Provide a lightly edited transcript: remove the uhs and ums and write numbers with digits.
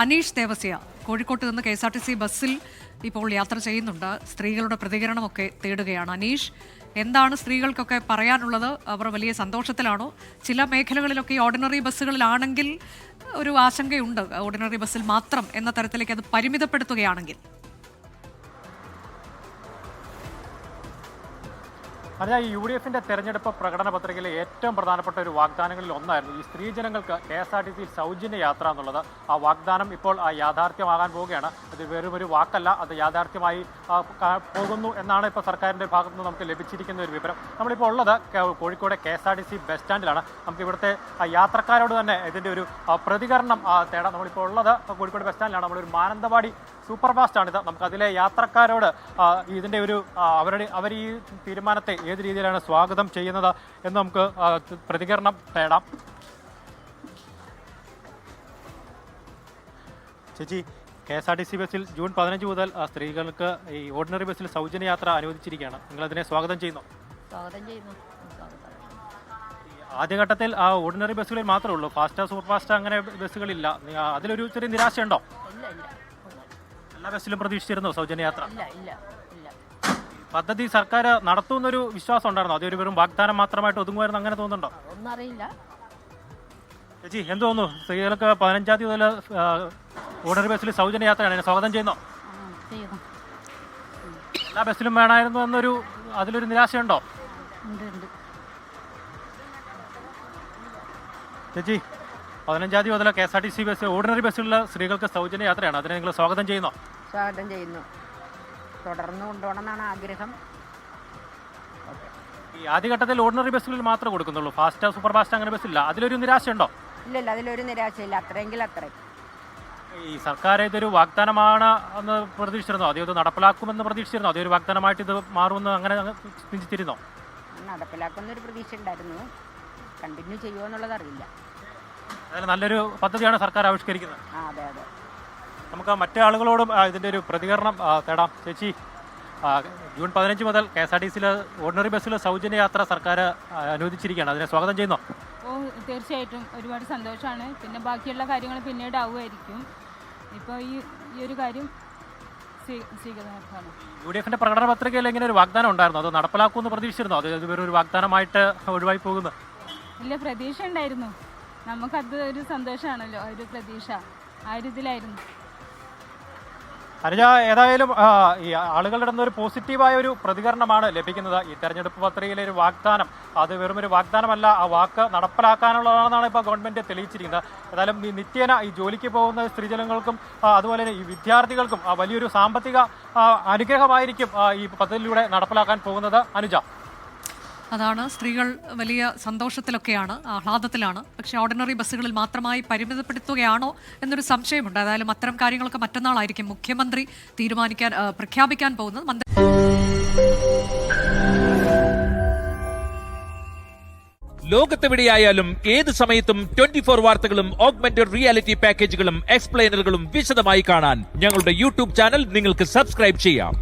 അനീഷ് ദേവസ്യ കോഴിക്കോട്ട് നിന്ന് KSRTC ബസ്സിൽ ഇപ്പോൾ യാത്ര ചെയ്യുന്നുണ്ട്. സ്ത്രീകളുടെ പ്രതികരണമൊക്കെ തേടുകയാണ്. അനീഷ്, എന്താണ് സ്ത്രീകൾക്കൊക്കെ പറയാനുള്ളത്? അവർ വലിയ സന്തോഷത്തിലാണോ? ചില മേഖലകളിലൊക്കെ ഈ ഓർഡിനറി ബസ്സുകളിലാണെങ്കിൽ ഒരു ആശങ്കയുണ്ട്, ഓർഡിനറി ബസ്സിൽ മാത്രം എന്ന തരത്തിലേക്ക് അത് പരിമിതപ്പെടുത്തുകയാണെങ്കിൽ. അതിനാൽ ഈ UDF-ന്റെ തെരഞ്ഞെടുപ്പ് പ്രകടന പത്രികയിലെ ഏറ്റവും പ്രധാനപ്പെട്ട ഒരു വാഗ്ദാനങ്ങളിൽ ഒന്നായിരുന്നു ഈ സ്ത്രീജനങ്ങൾക്ക് KSRTC സൗജന്യ യാത്ര എന്നുള്ളത്. ആ വാഗ്ദാനം ഇപ്പോൾ യാഥാർത്ഥ്യമാകാൻ പോവുകയാണ്. അത് വെറും ഒരു വാക്കല്ല, അത് യാഥാർത്ഥ്യമായി പോകുന്നു എന്നാണ് ഇപ്പോൾ സർക്കാരിൻ്റെ ഭാഗത്തുനിന്ന് നമുക്ക് ലഭിച്ചിരിക്കുന്ന ഒരു വിവരം. നമ്മളിപ്പോൾ ഉള്ളത് കോഴിക്കോട് KSRTC ബസ് സ്റ്റാൻഡിലാണ്. നമുക്ക് ഇവിടുത്തെ യാത്രക്കാരോട് തന്നെ ഇതിൻ്റെ ഒരു പ്രതികരണം തേടാം. നമ്മളിപ്പോൾ ഉള്ളത് കോഴിക്കോട് ബസ് സ്റ്റാൻഡിലാണ്. നമ്മളൊരു മാനന്തവാടി സൂപ്പർ ഫാസ്റ്റാണിത്. നമുക്ക് അതിലെ യാത്രക്കാരോട് ഇതിൻ്റെ ഒരു അവർ ഈ തീരുമാനത്തെ ഏത് രീതിയിലാണ് സ്വാഗതം ചെയ്യുന്നത് എന്ന് നമുക്ക് പ്രതികരണം തേടാം. ചേച്ചി, KSRTC ബസ്സിൽ ജൂൺ 15 മുതൽ സ്ത്രീകൾക്ക് ഈ ഓർഡിനറി ബസ്സിൽ സൗജന്യ യാത്ര അനുവദിച്ചിരിക്കുകയാണ്. നിങ്ങൾ അതിനെ സ്വാഗതം ചെയ്യുന്നു? സ്വാഗതം ചെയ്യുന്നു. ആദ്യഘട്ടത്തിൽ ഓർഡിനറി ബസ്സുകളിൽ മാത്രമേ ഉള്ളൂ, ഫാസ്റ്റ് സൂപ്പർ ഫാസ്റ്റ് അങ്ങനെ ബസ്സുകളില്ല. അതിലൊരു ചെറിയ നിരാശയുണ്ടോ? എല്ലാ ബസ്സിലും പ്രതീക്ഷിച്ചിരുന്നോ സൗജന്യ യാത്ര? പദ്ധതി സർക്കാർ നടത്തുന്നൊരു വിശ്വാസം ഉണ്ടായിരുന്നു? അതൊരു വെറും വാഗ്ദാനം മാത്രമായിട്ട് ഒതുങ്ങുമായിരുന്നു, അങ്ങനെ തോന്നുന്നുണ്ടോ? ഒന്നും അറിയില്ല. ചേച്ചി, എന്ത് തോന്നുന്നു? സ്ത്രീകൾക്ക് 15 മുതൽ ഓർഡിനറി ബസ്സിൽ സൗജന്യ യാത്രയാണ്, സ്വാഗതം ചെയ്യുന്നോ? എല്ലാ ബസ്സിലും വേണമായിരുന്നു എന്നൊരു അതിലൊരു നിരാശയുണ്ടോ? ചേച്ചി, 15 മുതൽ KSRTC ബസ് ഓർഡിനറി ബസ്സുകളിൽ സ്ത്രീകൾക്ക് സൗജന്യ യാത്രയാണ്, അതിനെ നിങ്ങൾ സ്വാഗതം ചെയ്യുന്നോ? സ്വാഗതം ചെയ്യുന്നു. തുടർന്ന് കൊണ്ടുപോകണമെന്നാണ് ആഗ്രഹം. ഈ ആദ്യഘട്ടത്തിൽ ഓർഡിനറി ബസ്സുകളിൽ മാത്രമേ കൊടുക്കുന്നുള്ളൂ, ഫാസ്റ്റ് സൂപ്പർ ഫാസ്റ്റ് അങ്ങനെ ബസ്സില്ല, അതിലൊരു നിരാശയുണ്ടോ? ഇല്ലല്ല, അതിലൊരു നിരാശയില്ല. അത്രയെങ്കിൽ അത്രയും. ഈ സർക്കാർ ഇതൊരു വാഗ്ദാനമാണ് എന്ന് പ്രതീക്ഷിച്ചിരുന്നോ? അതോ ഇത് നടപ്പിലാക്കുമെന്ന് പ്രതീക്ഷിച്ചിരുന്നോ? അതൊരു വാഗ്ദാനമായിട്ട് ഇത് മാറുമെന്ന് അങ്ങനെ ചിന്തിച്ചിരുന്നോ? നടപ്പിലാക്കുന്നൊരു പ്രതീക്ഷ ഉണ്ടായിരുന്നു. കണ്ടിന്യൂ ചെയ്യുമോ എന്നുള്ളത് അറിയില്ല. അതായത് നല്ലൊരു പദ്ധതിയാണ് സർക്കാർ ആവിഷ്കരിക്കുന്നത്. അതെ അതെ. നമുക്ക് മറ്റു ആളുകളോടും ഇതിൻ്റെ ഒരു പ്രതികരണം തേടാം. ചേച്ചി, ജൂൺ 15 മുതൽ KSRTCയിൽ ഓർഡിനറി ബസ്സിൽ സൗജന്യ യാത്ര സർക്കാർ അനുവദിച്ചിരിക്കുകയാണ്, അതിനെ സ്വാഗതം ചെയ്യുന്നോ? തീർച്ചയായിട്ടും ഒരുപാട് സന്തോഷമാണ്. പിന്നെ ബാക്കിയുള്ള കാര്യങ്ങൾ പിന്നീട് ആവുമായിരിക്കും. ഇപ്പോൾ ഈ ഒരു കാര്യം സ്വീകരണമാണ്. UDF-ന്റെ പ്രകടന പത്രികയിൽ ഇങ്ങനെ ഒരു വാഗ്ദാനം ഉണ്ടായിരുന്നു, അത് നടപ്പിലാക്കുമെന്ന് പ്രതീക്ഷിച്ചിരുന്നോ? അത് വേറെ ഒരു വാഗ്ദാനമായിട്ട് ഒഴിവായി പോകുന്നു? ഇല്ല, പ്രതീക്ഷ ഉണ്ടായിരുന്നു. നമുക്കത് ഒരു സന്തോഷമാണല്ലോ, ഒരു പ്രതീക്ഷ ആ ഒരു ഇതിലായിരുന്നു. അനുജ, ഏതായാലും ഈ ആളുകളുടെ ഒരു പോസിറ്റീവായ ഒരു പ്രതികരണമാണ് ലഭിക്കുന്നത്. ഈ തെരഞ്ഞെടുപ്പ് പത്രികയിലെ ഒരു വാഗ്ദാനം അത് വെറും ഒരു വാഗ്ദാനമല്ല, ആ വാക്ക് നടപ്പിലാക്കാനുള്ളതാണെന്നാണ് ഇപ്പോൾ ഗവൺമെൻറ് തെളിയിച്ചിരിക്കുന്നത്. ഏതായാലും ഈ നിത്യേന ഈ ജോലിക്ക് പോകുന്ന സ്ത്രീജനങ്ങൾക്കും അതുപോലെ തന്നെ ഈ വിദ്യാർത്ഥികൾക്കും വലിയൊരു സാമ്പത്തിക അനുഗ്രഹമായിരിക്കും ഈ പദ്ധതിയിലൂടെ നടപ്പിലാക്കാൻ പോകുന്നത്. അനുജ, അതാണ്, സ്ത്രീകൾ വലിയ സന്തോഷത്തിലൊക്കെയാണ്, ആഹ്ലാദത്തിലാണ്. പക്ഷേ ഓർഡിനറി ബസ്സുകളിൽ മാത്രമായി പരിമിതപ്പെടുത്തുകയാണോ എന്നൊരു സംശയമുണ്ട്. ഏതായാലും അത്തരം കാര്യങ്ങളൊക്കെ മറ്റന്നാളായിരിക്കും മുഖ്യമന്ത്രി പ്രഖ്യാപിക്കാൻ പോകുന്നത്. ലോകത്തെവിടെയായാലും ഏത് സമയത്തും 24 വാർത്തകളും ഓഗ്മെന്റഡ് റിയാലിറ്റി പാക്കേജുകളും എക്സ്പ്ലെയിനറുകളും വിശദമായി കാണാൻ ഞങ്ങളുടെ YouTube ചാനൽ നിങ്ങൾക്ക് സബ്സ്ക്രൈബ് ചെയ്യാം.